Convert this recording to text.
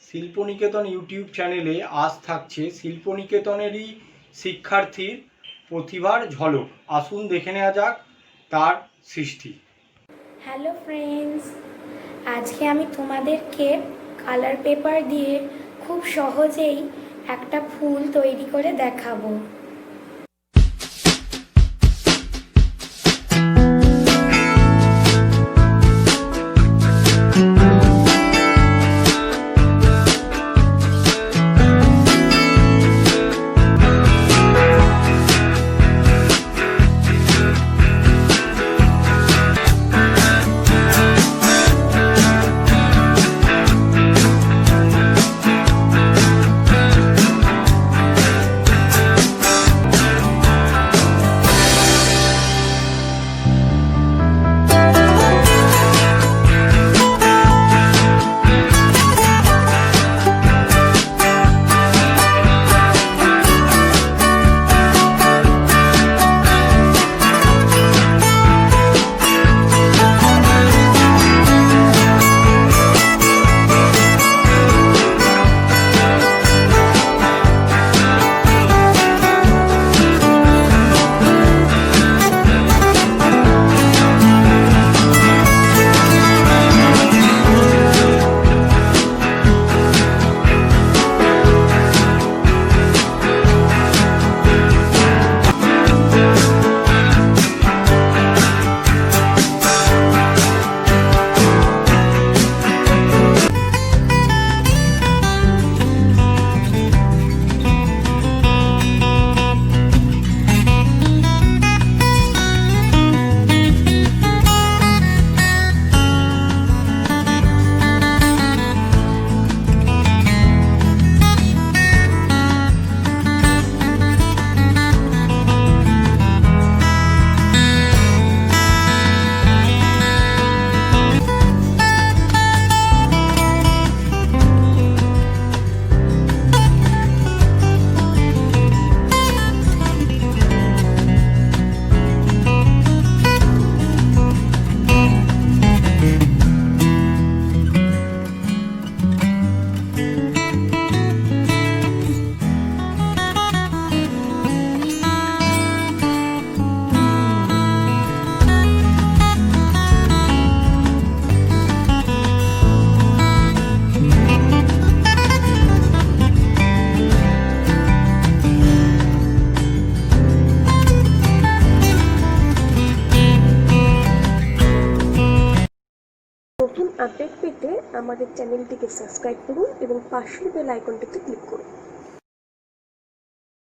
শিল্পনিকেতন YouTube চ্যানেলে আজ থাকছে শিল্পনিকেতনেরই শিক্ষার্থীর প্রতিভার ঝলক। আসুন দেখে নেওয়া যাক তার সৃষ্টি। হ্যালো ফ্রেন্ডস, আজকে আমি তোমাদেরকে কালার পেপার দিয়ে খুব সহজেই একটা ফুল তৈরি করে দেখাবো। নতুন আপডেট পেতে আমাদের চ্যানেলটিকে সাবস্ক্রাইব করুন এবং পাশের বেল আইকনটিতে ক্লিক করুন।